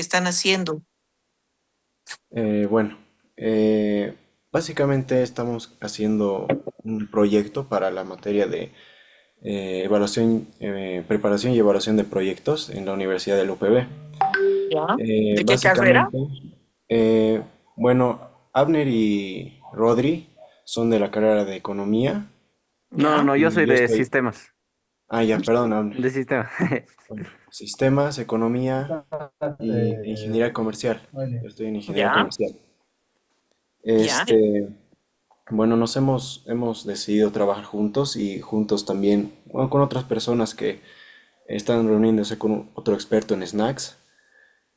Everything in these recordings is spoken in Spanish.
que están haciendo? Bueno, básicamente estamos haciendo un proyecto para la materia de preparación y evaluación de proyectos en la Universidad del UPB. ¿Ya? ¿De qué carrera? Básicamente, eh, bueno, Abner y Rodri son de la carrera de economía No, ¿Ya? no, yo soy y yo de estoy, sistemas. ya, perdón, Abner. De sistemas. Bueno, sistemas, economía y ingeniería comercial. Yo estoy en ingeniería ¿Ya? comercial. ¿Ya? Este, Bueno, hemos decidido trabajar juntos y juntos también, bueno, con otras personas que están reuniéndose con otro experto en snacks.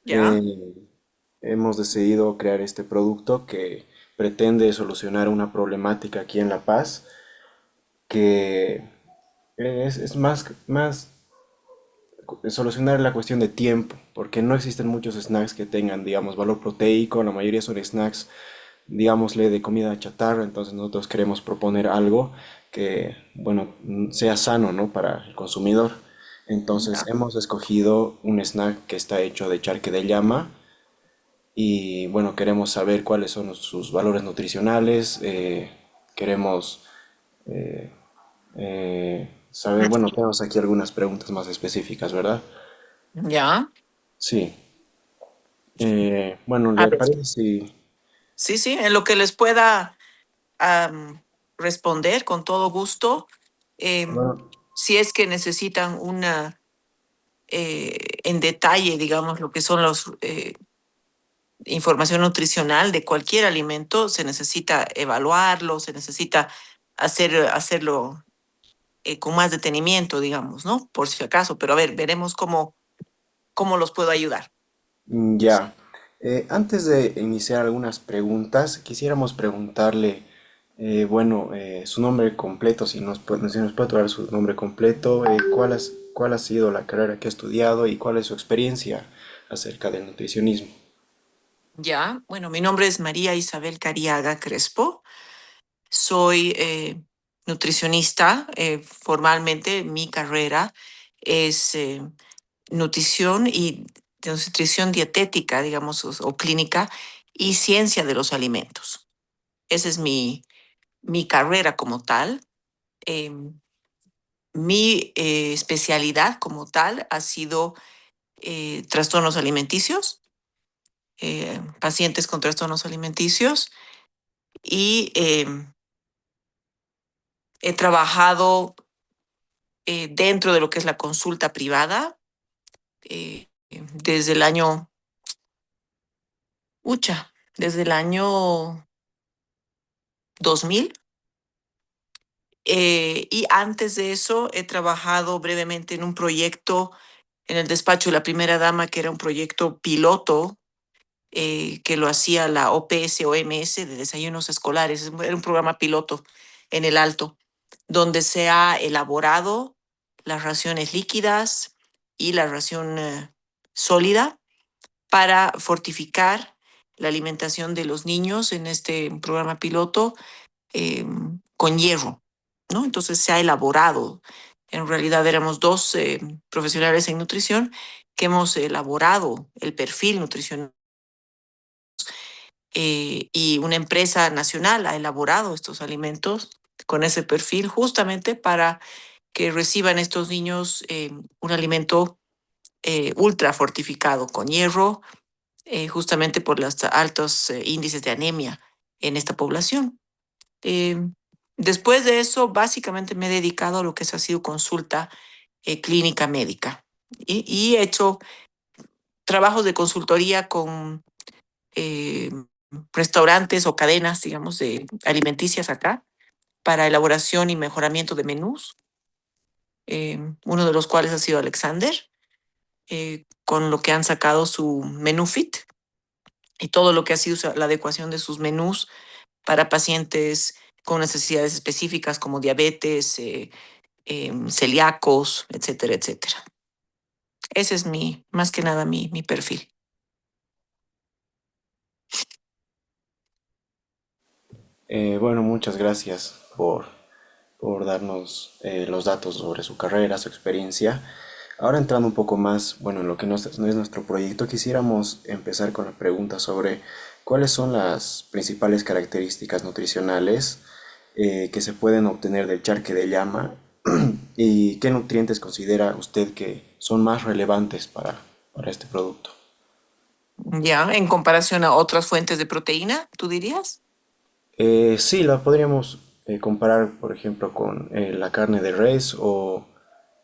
¿Ya? eh, Hemos decidido crear este producto que pretende solucionar una problemática aquí en La Paz, que es más solucionar la cuestión de tiempo, porque no existen muchos snacks que tengan, digamos, valor proteico, la mayoría son snacks, digámosle, de comida chatarra. Entonces nosotros queremos proponer algo que, bueno, sea sano, ¿no? Para el consumidor. Entonces ¿Ya? hemos escogido un snack que está hecho de charque de llama y, bueno, queremos saber cuáles son sus valores nutricionales. Queremos saber, bueno, tenemos aquí algunas preguntas más específicas, ¿verdad? ¿Ya? Sí. Bueno, A ¿le ver. parece si... Sí, sí, en lo que les pueda responder con todo gusto. Bueno, Si es que necesitan una en detalle, digamos, lo que son los información nutricional de cualquier alimento, se necesita evaluarlo, se necesita hacerlo con más detenimiento, digamos, ¿no? Por si acaso, pero a ver, veremos cómo los puedo ayudar. Ya. Antes de iniciar algunas preguntas, quisiéramos preguntarle, bueno, su nombre completo, si nos puede dar su nombre completo, cuál ha sido la carrera que ha estudiado y cuál es su experiencia acerca del nutricionismo. Ya, bueno, mi nombre es María Isabel Cariaga Crespo. Soy nutricionista. Formalmente mi carrera es nutrición y nutrición dietética, digamos, o clínica y ciencia de los alimentos. Esa es mi carrera como tal. Em, Mi especialidad como tal ha sido trastornos alimenticios, pacientes con trastornos alimenticios y he trabajado dentro de lo que es la consulta privada desde el año, desde el año 2000. Y antes de eso he trabajado brevemente en un proyecto en el despacho de la primera dama, que era un proyecto piloto que lo hacía la OPS OMS de desayunos escolares. Era un programa piloto en el Alto, donde se ha elaborado las raciones líquidas y la ración sólida para fortificar la alimentación de los niños en este programa piloto eh, con hierro, ¿no? Entonces se ha elaborado. En realidad éramos dos profesionales en nutrición que hemos elaborado el perfil nutricional y una empresa nacional ha elaborado estos alimentos con ese perfil justamente para que reciban estos niños un alimento ultra fortificado con hierro, justamente por los altos índices de anemia en esta población. Eh, Después de eso, básicamente me he dedicado a lo que ha sido consulta clínica médica y he hecho trabajos de consultoría con eh, restaurantes o cadenas, digamos, de alimenticias acá para elaboración y mejoramiento de menús, uno de los cuales ha sido Alexander, con lo que han sacado su menú fit y todo lo que ha sido la adecuación de sus menús para pacientes con necesidades específicas como diabetes, celíacos, etcétera, etcétera. Ese es más que nada mi perfil. Bueno, muchas gracias por darnos los datos sobre su carrera, su experiencia. Ahora entrando un poco más, bueno, en lo que no es nuestro proyecto, quisiéramos empezar con la pregunta sobre cuáles son las principales características nutricionales que se pueden obtener del charque de llama y qué nutrientes considera usted que son más relevantes para este producto. Ya, en comparación a otras fuentes de proteína, ¿tú dirías? Sí, la podríamos comparar, por ejemplo, con la carne de res o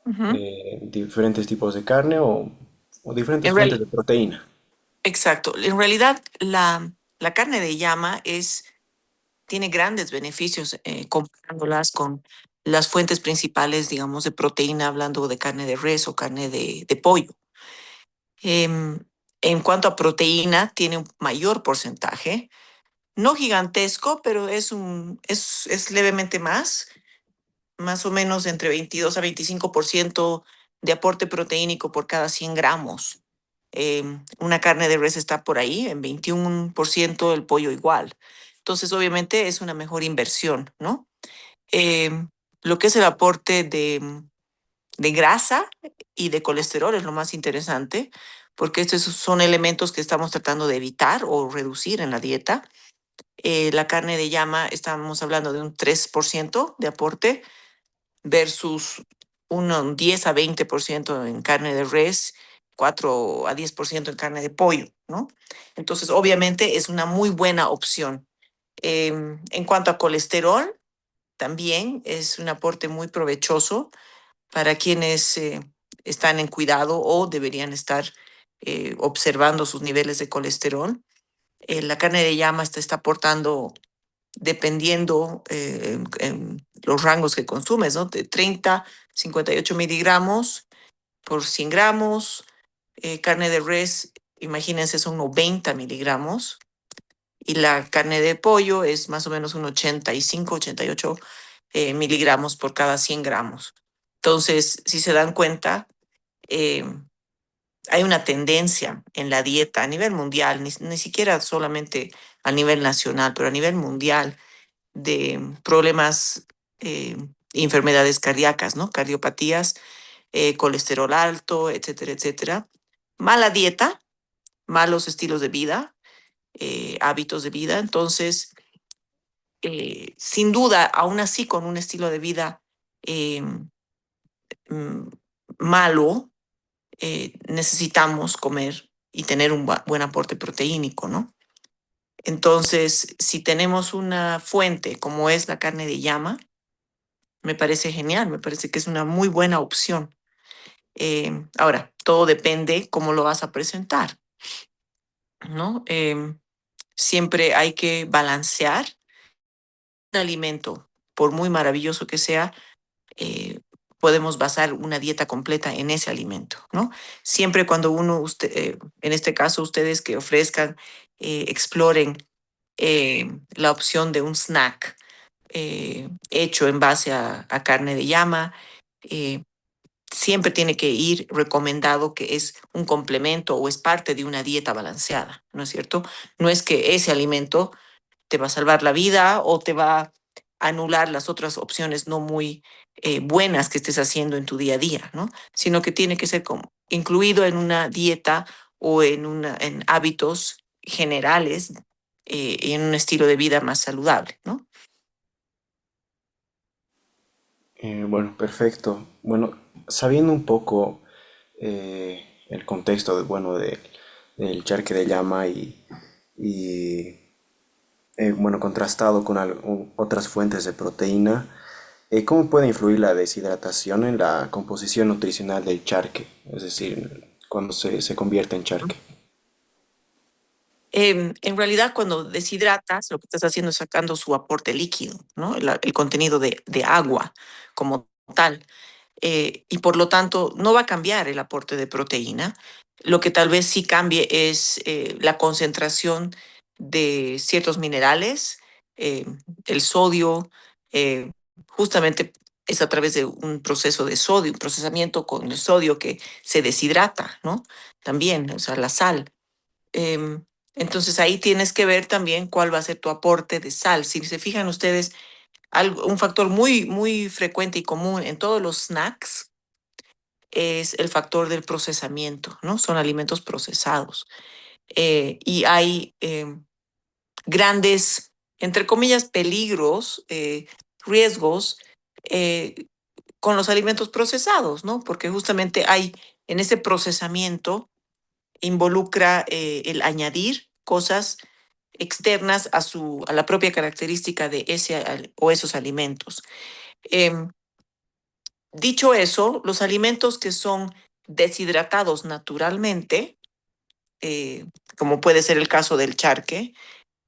Ujú. diferentes tipos de carne o diferentes En fuentes de real- proteína. exacto. En realidad, la carne de llama tiene grandes beneficios comparándolas con las fuentes principales, digamos, de proteína, hablando de carne de res o carne de pollo. Em, en cuanto a proteína, tiene un mayor porcentaje, no gigantesco, pero es levemente más o menos entre 22 a 25% de aporte proteínico por cada 100 gramos. Una carne de res está por ahí en 21%, el pollo igual. Entonces, obviamente, es una mejor inversión, ¿no? Em, lo que es el aporte de grasa y de colesterol es lo más interesante, porque estos son elementos que estamos tratando de evitar o reducir en la dieta. La carne de llama, estamos hablando de un 3% de aporte versus un 10 a 20% en carne de res, 4 a 10% en carne de pollo, ¿no? Entonces, obviamente es una muy buena opción. En cuanto a colesterol, también es un aporte muy provechoso para quienes están en cuidado o deberían estar observando sus niveles de colesterol. La carne de llama está aportando, dependiendo en los rangos que consumes, ¿no? De 30, 58 miligramos por 100 gramos. Carne de res, imagínense, son 90 miligramos. Y la carne de pollo es más o menos un 85, 88 miligramos por cada 100 gramos. Entonces, si se dan cuenta, eh, hay una tendencia en la dieta a nivel mundial, ni siquiera solamente a nivel nacional, pero a nivel mundial, de problemas, eh, enfermedades cardíacas, ¿no? Cardiopatías, colesterol alto, etcétera, etcétera. Mala dieta, malos estilos de vida, hábitos de vida. Entonces, sin duda, aún así, con un estilo de vida eh, mm, malo, necesitamos comer y tener un buen aporte proteínico, ¿no? Entonces, si tenemos una fuente como es la carne de llama, me parece genial, me parece que es una muy buena opción. Ahora, todo depende cómo lo vas a presentar, ¿no? Siempre hay que balancear un alimento, por muy maravilloso que sea, eh, podemos basar una dieta completa en ese alimento, ¿no? Siempre cuando en este caso ustedes que ofrezcan, exploren la opción de un snack hecho en base a carne de llama, eh, siempre tiene que ir recomendado que es un complemento o es parte de una dieta balanceada, ¿no es cierto? No es que ese alimento te va a salvar la vida o te va a anular las otras opciones no muy buenas que estés haciendo en tu día a día, ¿no? Sino que tiene que ser como incluido en una dieta o en hábitos generales y en un estilo de vida más saludable, ¿no? Bueno, perfecto. Bueno, sabiendo un poco el contexto del charque de llama y, bueno, contrastado con otras fuentes de proteína, ¿cómo puede influir la deshidratación en la composición nutricional del charque? Es decir, cuando se convierte en charque. En realidad, cuando deshidratas, lo que estás haciendo es sacando su aporte líquido, ¿no? El contenido de agua como tal. Y por lo tanto no va a cambiar el aporte de proteína. Lo que tal vez sí cambie es la concentración de ciertos minerales, eh, el sodio, eh, justamente es a través de un proceso de sodio, un procesamiento con el sodio que se deshidrata, ¿no? También, o sea, la sal. Em, entonces ahí tienes que ver también cuál va a ser tu aporte de sal. Si se fijan ustedes, un factor muy, muy frecuente y común en todos los snacks es el factor del procesamiento, ¿no? Son alimentos procesados. Y hay grandes, entre comillas, peligros, riesgos eh, con los alimentos procesados, ¿no? Porque justamente hay en ese procesamiento involucra el añadir cosas externas a la propia característica de ese o esos alimentos. Em, Dicho eso, los alimentos que son deshidratados naturalmente, eh, como puede ser el caso del charque,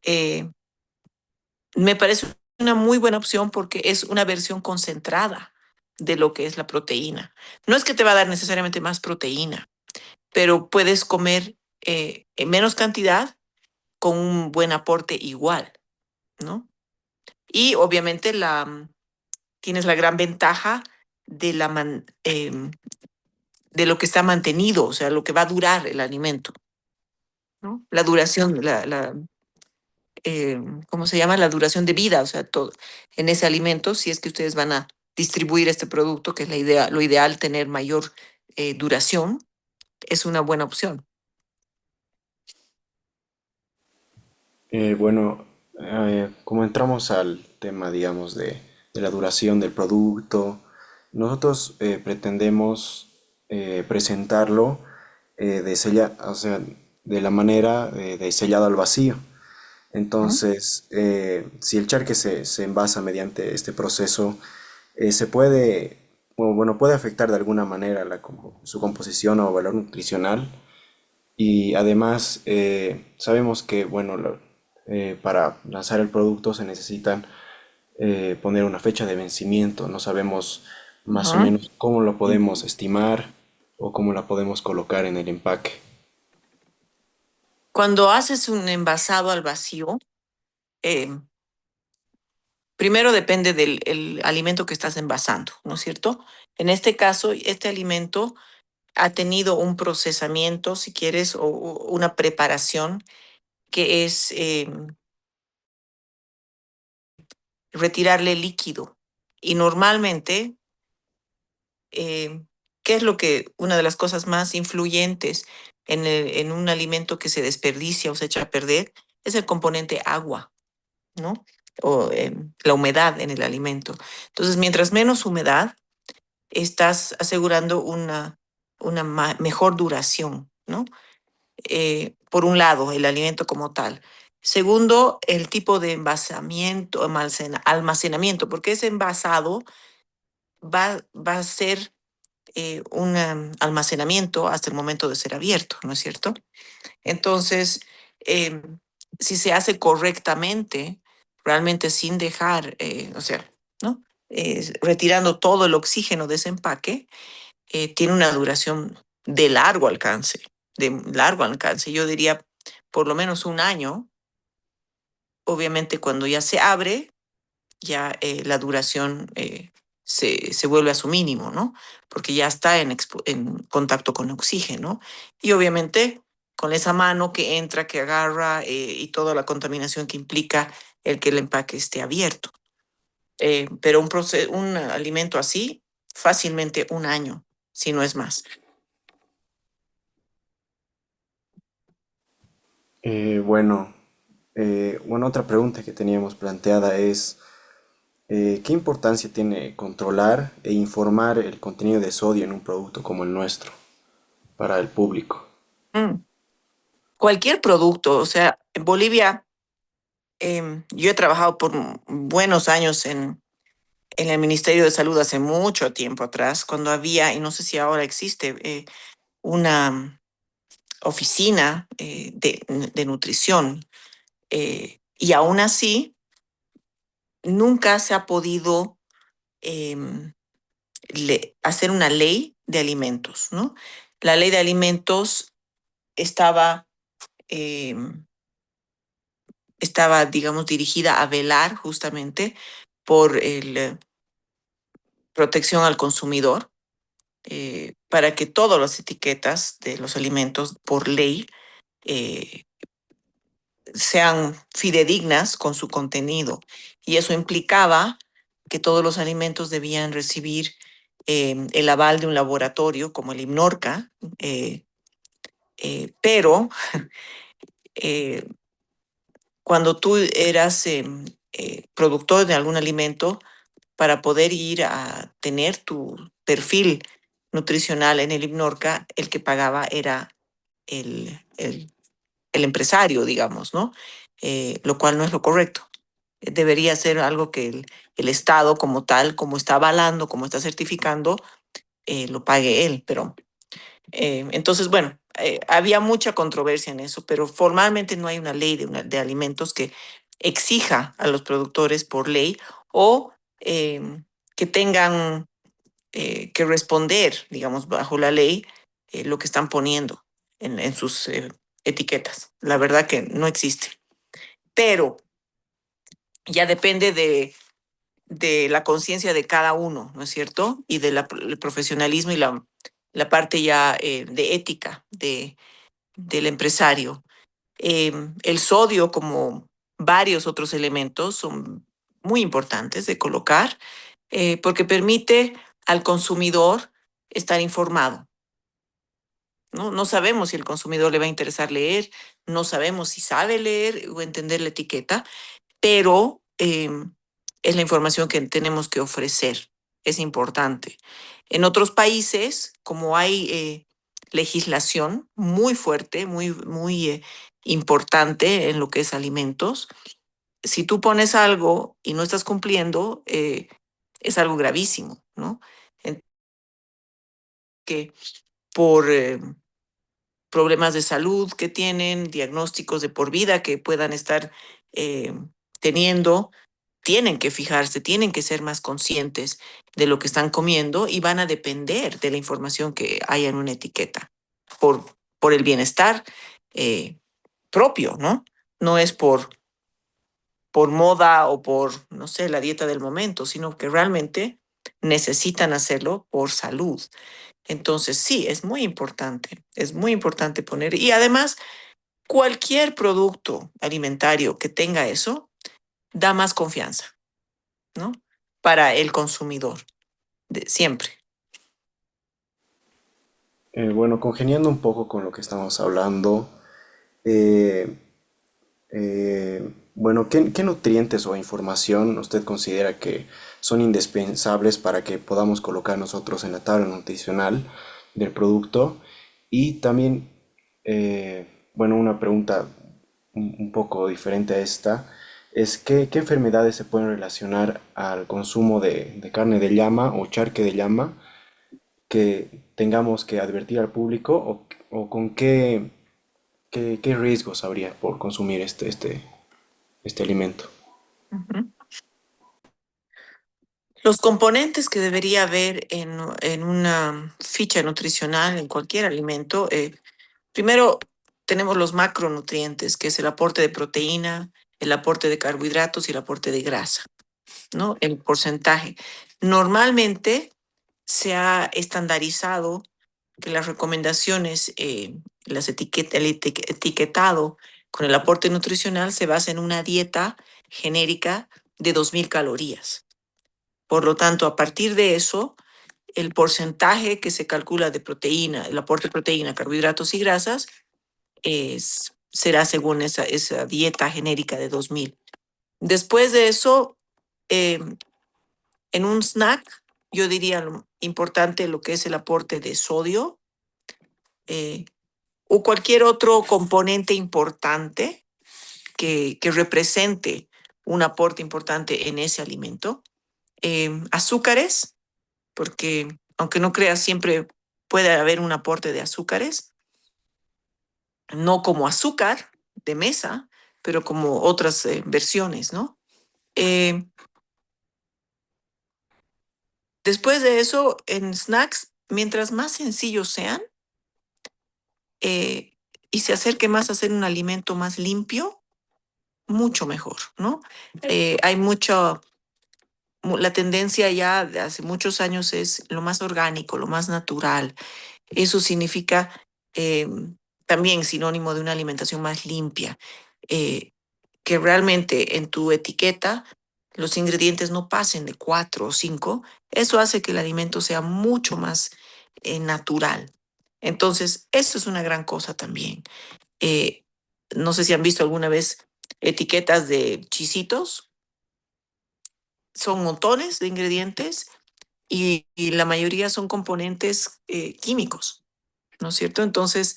eh, me parece una muy buena opción porque es una versión concentrada de lo que es la proteína. No es que te va a dar necesariamente más proteína, pero puedes comer en menos cantidad con un buen aporte igual, ¿no? Y obviamente tienes la gran ventaja de, de lo que está mantenido, o sea, lo que va a durar el alimento, ¿no? La duración, ¿cómo se llama? La duración de vida, o sea, todo en ese alimento, si es que ustedes van a distribuir este producto, que es la idea, lo ideal, tener mayor duración, es una buena opción. Bueno, como entramos al tema, digamos, de la duración del producto, nosotros pretendemos presentarlo o sea, de la manera de sellado al vacío. ¿No? Entonces, si el charque se envasa mediante este proceso, se puede, o bueno, puede afectar de alguna manera su composición o valor nutricional. Y además, sabemos que, bueno, para lanzar el producto se necesitan poner una fecha de vencimiento. No sabemos más o Ajá. menos cómo lo podemos estimar o cómo la podemos colocar en el empaque. Cuando haces un envasado al vacío, eh, primero depende del el alimento que estás envasando, ¿no es cierto? En este caso, este alimento ha tenido un procesamiento, si quieres, o una preparación que es retirarle líquido. Y normalmente, ¿qué es lo que, una de las cosas más influyentes en un alimento que se desperdicia o se echa a perder? Es el componente agua, ¿no? O la humedad en el alimento. Entonces, mientras menos humedad, estás asegurando una mejor duración, ¿no? Por un lado, el alimento como tal. Segundo, el tipo de envasamiento, almacenamiento, porque ese envasado va a ser un almacenamiento hasta el momento de ser abierto, ¿no es cierto? Entonces, si se hace correctamente, realmente sin dejar, o sea, ¿no? Retirando todo el oxígeno de ese empaque, tiene una duración de largo alcance, de largo alcance. Yo diría por lo menos un año. Obviamente cuando ya se abre, ya la duración se vuelve a su mínimo, ¿no? Porque ya está en contacto con oxígeno. Y obviamente con esa mano que entra, que agarra y toda la contaminación que implica el que el empaque esté abierto. Pero un alimento así, fácilmente un año, si no es más. Bueno, bueno, otra pregunta que teníamos planteada es, ¿qué importancia tiene controlar e informar el contenido de sodio en un producto como el nuestro para el público? Mm. Cualquier producto, o sea, en Bolivia, yo he trabajado por buenos años en el Ministerio de Salud hace mucho tiempo atrás, cuando había, y no sé si ahora existe, una oficina de nutrición. Y aún así, nunca se ha podido em, hacer una ley de alimentos, ¿no? La ley de alimentos estaba, em, estaba, digamos, dirigida a velar justamente por la protección al consumidor, para que todas las etiquetas de los alimentos por ley eh, sean fidedignas con su contenido. Y eso implicaba que todos los alimentos debían recibir el aval de un laboratorio como el IMNORCA, pero eh, cuando tú eras productor de algún alimento, para poder ir a tener tu perfil nutricional en el IMNORCA, el que pagaba era el, el, el empresario, digamos, ¿no? Lo cual no es lo correcto. Debería ser algo que el Estado como tal, como está avalando, como está certificando, lo pague él. Pero entonces, bueno, había mucha controversia en eso, pero formalmente no hay una ley de alimentos que exija a los productores por ley o que tengan que responder, digamos, bajo la ley lo que están poniendo en sus etiquetas. La verdad que no existe. Pero ya depende de la conciencia de cada uno, ¿no es cierto? Y del profesionalismo y la parte ya de ética del empresario. El sodio, como varios otros elementos, son muy importantes de colocar porque permite al consumidor estar informado. ¿No? No sabemos si el consumidor le va a interesar leer, no sabemos si sabe leer o entender la etiqueta, pero es la información que tenemos que ofrecer. Es importante. En otros países, como hay legislación muy fuerte, muy importante en lo que es alimentos, si tú pones algo y no estás cumpliendo, es algo gravísimo, ¿no? Que por problemas de salud que tienen, diagnósticos de por vida que puedan estar eh, teniendo, tienen que fijarse, tienen que ser más conscientes de lo que están comiendo y van a depender de la información que haya en una etiqueta por, por el bienestar eh, propio, ¿no? No es por moda o por, no sé, la dieta del momento, sino que realmente necesitan hacerlo por salud. Entonces, sí, es muy importante poner, y además, cualquier producto alimentario que tenga eso, da más confianza, ¿no? Para el consumidor, siempre. Bueno, congeniando un poco con lo que estamos hablando, eh, bueno, ¿qué nutrientes o información usted considera que son indispensables para que podamos colocar nosotros en la tabla nutricional del producto? Y también, bueno, una pregunta un poco diferente a esta, es qué enfermedades se pueden relacionar al consumo de carne de llama o charque de llama que tengamos que advertir al público o con qué riesgos habría por consumir este alimento. Ujú. Los componentes que debería haber en una ficha nutricional en cualquier alimento, primero tenemos los macronutrientes, que es el aporte de proteína, el aporte de carbohidratos y el aporte de grasa, ¿no? El porcentaje. Normalmente se ha estandarizado que las recomendaciones, el etiquetado con el aporte nutricional se basa en una dieta genérica de 2.000 calorías. Por lo tanto, a partir de eso, el porcentaje que se calcula de proteína, el aporte de proteína, carbohidratos y grasas, será según esa dieta genérica de 2.000. Después de eso, eh, en un snack, yo diría lo importante lo que es el aporte de sodio eh, o cualquier otro componente importante que represente un aporte importante en ese alimento. Azúcares, porque aunque no creas, siempre puede haber un aporte de azúcares, no como azúcar de mesa, pero como otras versiones, ¿no? Eh, Después de eso, en snacks, mientras más sencillos sean eh, y se acerque más a ser un alimento más limpio, mucho mejor, ¿no? Hay la tendencia ya de hace muchos años es lo más orgánico, lo más natural. Eso significa eh, también sinónimo de una alimentación más limpia, eh, que realmente en tu etiqueta los ingredientes no pasen de 4 o 5, eso hace que el alimento sea mucho más natural. Entonces, eso es una gran cosa también. Eh, no sé si han visto alguna vez etiquetas de chisitos, son montones de ingredientes y la mayoría son componentes químicos, ¿no es cierto? Entonces,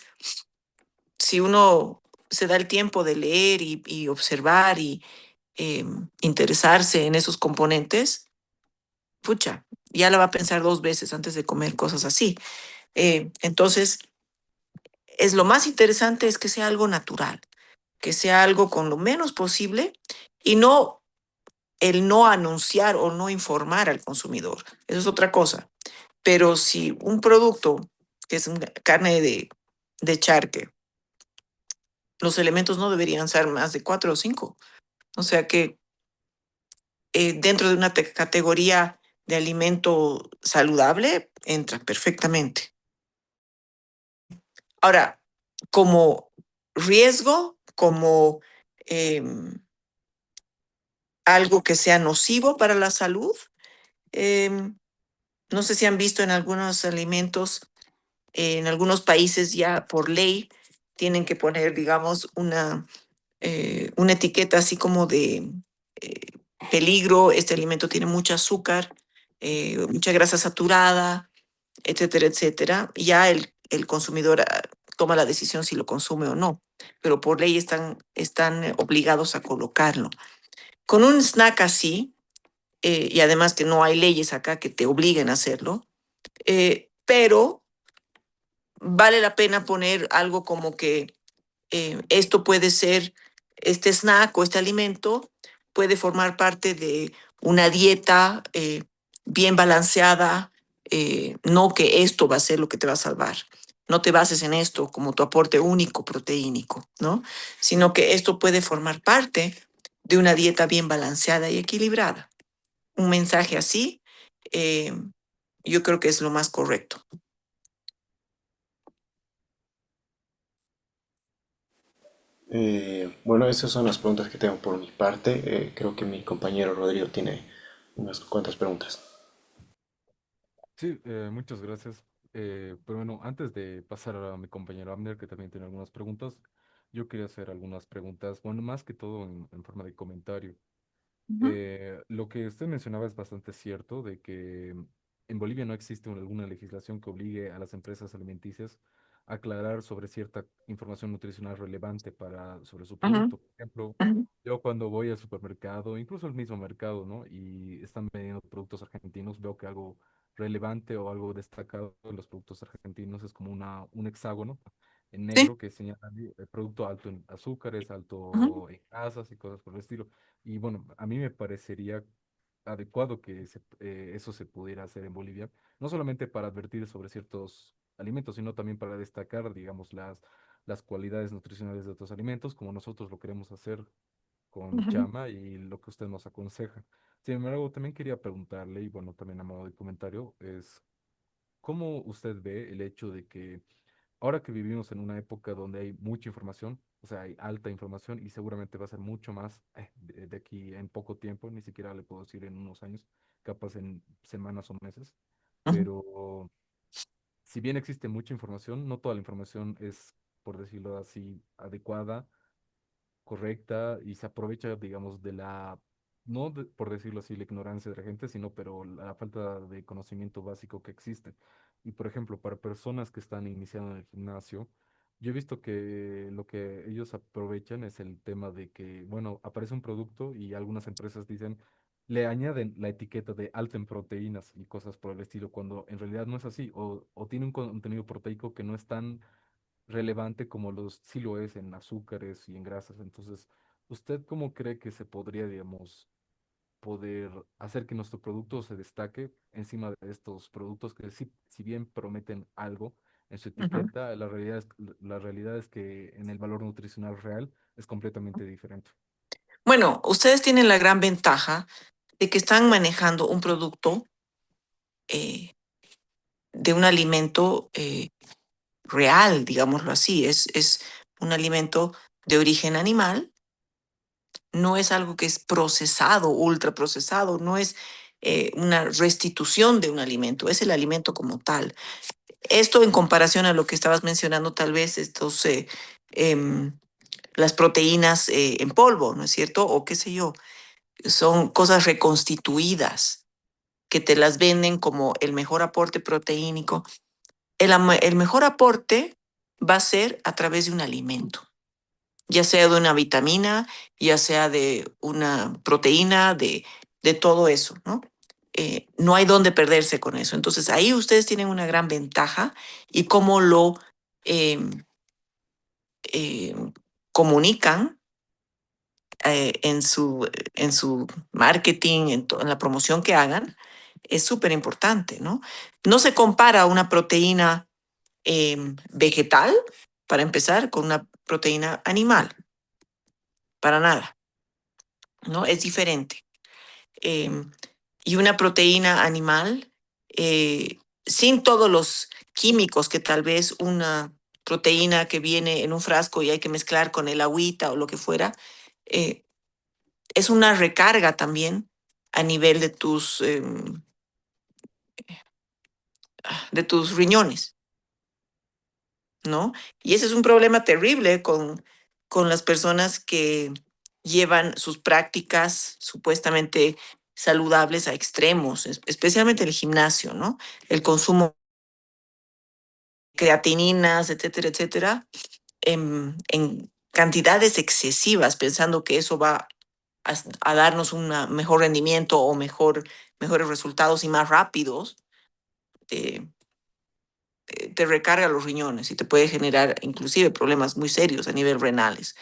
si uno se da el tiempo de leer y observar y interesarse en esos componentes, pucha, ya la va a pensar 2 veces antes de comer cosas así. Entonces, es lo más interesante es que sea algo natural, que sea algo con lo menos posible y no el no anunciar o no informar al consumidor. Eso es otra cosa. Pero si un producto que es una carne de charque, los elementos no deberían ser más de 4 o 5. O sea que dentro de una categoría de alimento saludable entra perfectamente. Ahora, como riesgo, como em, algo que sea nocivo para la salud, em, no sé si han visto en algunos alimentos, en algunos países ya por ley tienen que poner, digamos, una etiqueta así como de eh, peligro, este alimento tiene mucho azúcar, mucha grasa saturada, etcétera, etcétera. Ya el consumidor toma la decisión si lo consume o no, pero por ley están obligados a colocarlo. Con un snack así, y además que no hay leyes acá que te obliguen a hacerlo, pero vale la pena poner algo como que esto puede ser, este snack o este alimento puede formar parte de una dieta bien balanceada, no que esto va a ser lo que te va a salvar. No te bases en esto como tu aporte único proteínico, ¿no? Sino que esto puede formar parte de una dieta bien balanceada y equilibrada. Un mensaje así, eh, yo creo que es lo más correcto. Bueno, esas son las preguntas que tengo por mi parte. Creo que mi compañero Rodrigo tiene unas cuantas preguntas. Sí, muchas gracias. Pero bueno, antes de pasar a mi compañero Abner, que también tiene algunas preguntas, yo quería hacer algunas preguntas, bueno, más que todo en forma de comentario. Ujú, Lo que usted mencionaba es bastante cierto, de que en Bolivia no existe alguna legislación que obligue a las empresas alimenticias a aclarar sobre cierta información nutricional relevante sobre su ujú, producto. Por ejemplo, ujú, yo cuando voy al supermercado, incluso al mismo mercado, ¿no? Y están vendiendo productos argentinos, veo que algo relevante o algo destacado en los productos argentinos es como un hexágono en sí, negro que señala el producto alto en azúcares, ujú, alto en grasas y cosas por el estilo. Y bueno, a mí me parecería adecuado que eso se pudiera hacer en Bolivia, no solamente para advertir sobre ciertos alimentos, sino también para destacar, digamos, las cualidades nutricionales de otros alimentos, como nosotros lo queremos hacer con ujú, Chama y lo que usted nos aconseja. Sin embargo, también quería preguntarle, y bueno, también a modo de comentario, es ¿cómo usted ve el hecho de que ahora que vivimos en una época donde hay mucha información, o sea, hay alta información y seguramente va a ser mucho más de aquí en poco tiempo, ni siquiera le puedo decir en unos años, capaz en semanas o meses, ujú, pero si bien existe mucha información, no toda la información es, por decirlo así, adecuada, correcta y se aprovecha, digamos, no por decirlo así, la ignorancia de la gente, sino pero la falta de conocimiento básico que existe. Y por ejemplo, para personas que están iniciando en el gimnasio, yo he visto que lo que ellos aprovechan es el tema de que, bueno, aparece un producto y algunas empresas dicen, le añaden la etiqueta de alto en proteínas y cosas por el estilo, cuando en realidad no es así, o tiene un contenido proteico que no es tan relevante como sí lo es en azúcares y en grasas. Entonces, ¿usted cómo cree que se podría, digamos, poder hacer que nuestro producto se destaque encima de estos productos que sí, si bien prometen algo en su ujú. etiqueta, la realidad es que en el valor nutricional real es completamente diferente? Bueno, ustedes tienen la gran ventaja de que están manejando un producto eh, de un alimento real, digámoslo así. Es un alimento de origen animal no es algo que es procesado, ultraprocesado, no es una restitución de un alimento, es el alimento como tal. Esto en comparación a lo que estabas mencionando, tal vez em, las proteínas en polvo, ¿no es cierto? O qué sé yo, son cosas reconstituidas que te las venden como el mejor aporte proteínico. El mejor aporte va a ser a través de un alimento, ya sea de una vitamina, ya sea de una proteína, de todo eso, ¿no? No hay dónde perderse con eso. Entonces ahí ustedes tienen una gran ventaja y cómo lo eh, eh, comunican en su marketing, en la promoción que hagan, es súper importante, ¿no? No se compara una proteína vegetal, para empezar, con una proteína animal, para nada, ¿no? Es diferente. Em, y una proteína animal, sin todos los químicos que tal vez una proteína que viene en un frasco y hay que mezclar con el agüita o lo que fuera, eh, es una recarga también a nivel de tus riñones, ¿no? Y ese es un problema terrible con las personas que llevan sus prácticas supuestamente saludables a extremos, especialmente el gimnasio, ¿no? El consumo de creatininas, etcétera, etcétera, en cantidades excesivas, pensando que eso va a darnos un mejor rendimiento o mejores resultados y más rápidos, te, te recarga los riñones y te puede generar inclusive problemas muy serios a nivel renales.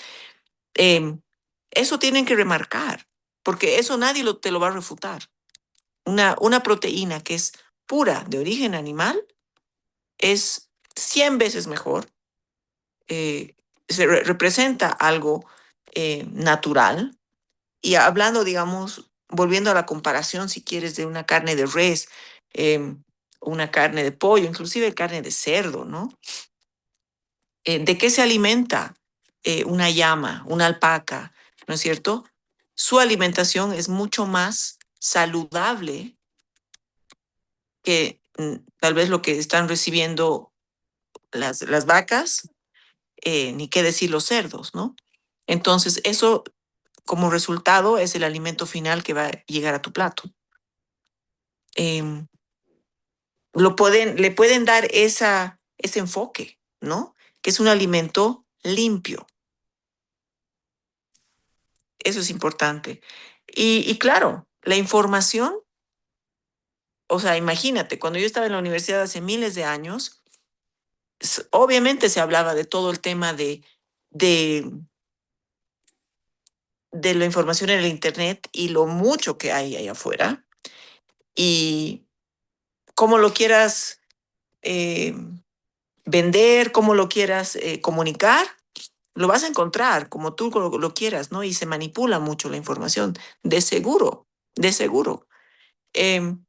Eh, Eso tienen que remarcar, porque eso nadie te lo va a refutar. Una proteína que es pura de origen animal es 100 veces mejor, representa algo natural. Y hablando, digamos, volviendo a la comparación, si quieres, de una carne de res, una carne de pollo, inclusive carne de cerdo, ¿no? ¿De qué se alimenta una llama, una alpaca, ¿no es cierto? Su alimentación es mucho más saludable que tal vez lo que están recibiendo las vacas, ni qué decir los cerdos, ¿no? Entonces, eso como resultado es el alimento final que va a llegar a tu plato. Em, le pueden dar ese enfoque, ¿no? Que es un alimento limpio. Eso es importante. Y claro, la información, o sea, imagínate, cuando yo estaba en la universidad hace miles de años, obviamente se hablaba de todo el tema de, de la información en el Internet y lo mucho que hay ahí afuera y cómo lo quieras eh, vender, cómo lo quieras comunicar, lo vas a encontrar como tú lo quieras, ¿no? Y se manipula mucho la información, de seguro, de seguro. Em,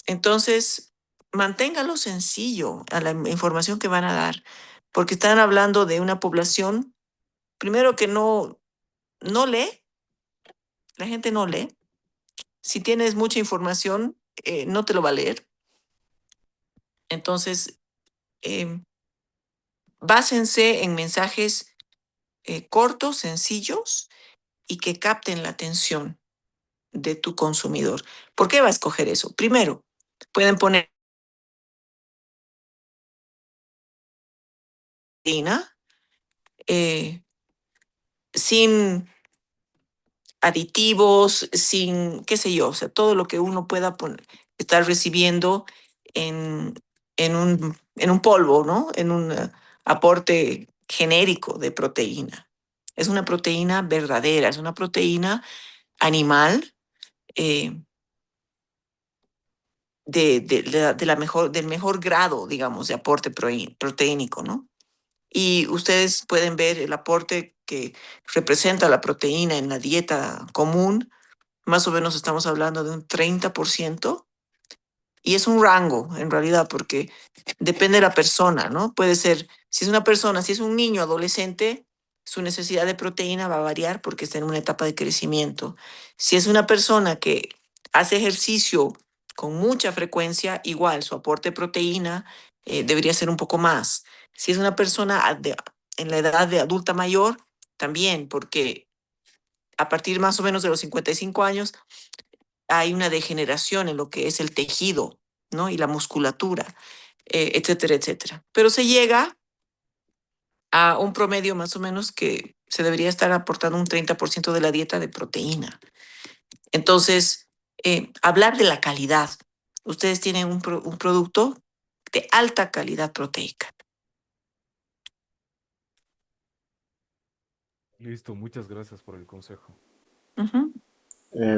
Entonces, manténgalo sencillo a la información que van a dar, porque están hablando de una población, primero que no lee, la gente no lee. Si tienes mucha información, no te lo va a leer. Entonces, em, básense en mensajes cortos, sencillos y que capten la atención de tu consumidor. ¿Por qué va a escoger eso? Primero, pueden poner harina sin aditivos, sin, qué sé yo, o sea, todo lo que uno pueda estar recibiendo en, en un polvo, ¿no? En un aporte genérico de proteína. Es una proteína verdadera, es una proteína animal eh, del mejor grado, digamos, de aporte proteínico, ¿no? Y ustedes pueden ver el aporte que representa la proteína en la dieta común. Más o menos estamos hablando de un 30%. Y es un rango, en realidad, porque depende de la persona, ¿no? Puede ser, si es una persona, si es un niño adolescente, su necesidad de proteína va a variar porque está en una etapa de crecimiento. Si es una persona que hace ejercicio con mucha frecuencia, igual su aporte de proteína debería ser un poco más. Si es una persona en la edad de adulta mayor, también, porque a partir más o menos de los 55 años hay una degeneración en lo que es el tejido, ¿no? Y la musculatura, etcétera, etcétera. Pero se llega a un promedio más o menos que se debería estar aportando un 30% de la dieta de proteína. Entonces, hablar de la calidad. Ustedes tienen un producto de alta calidad proteica. Listo, muchas gracias por el consejo. Ujú.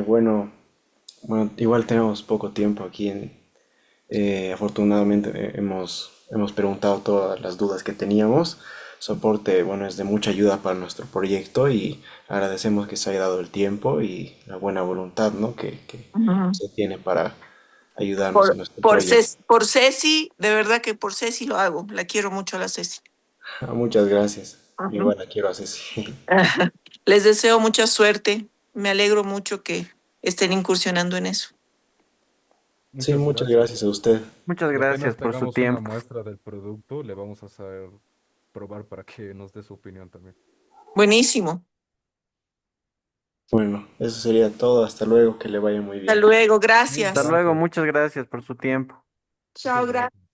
Bueno, bueno, igual tenemos poco tiempo aquí. Afortunadamente hemos preguntado todas las dudas que teníamos. Su aporte, bueno, es de mucha ayuda para nuestro proyecto y agradecemos que se haya dado el tiempo y la buena voluntad, ¿no? que Ujú. se tiene para ayudarnos en nuestro Por, proyecto. Por Ceci, de verdad que por Ceci lo hago. La quiero mucho a la Ceci. Muchas gracias. Ujú. Igual la quiero hacer, sí. Les deseo mucha suerte. Me alegro mucho que estén incursionando en eso. Sí, Muchas muchas gracias. gracias a usted. Muchas Y apenas gracias por su tengamos una tiempo. muestra del producto, le vamos a hacer probar para que nos dé su opinión también. Buenísimo. Bueno, eso sería todo. Hasta luego, que le vaya muy Hasta bien. luego. Muchas Hasta Gracias. luego, gracias. muchas gracias por su tiempo. Chao, Muchas gracias. gracias.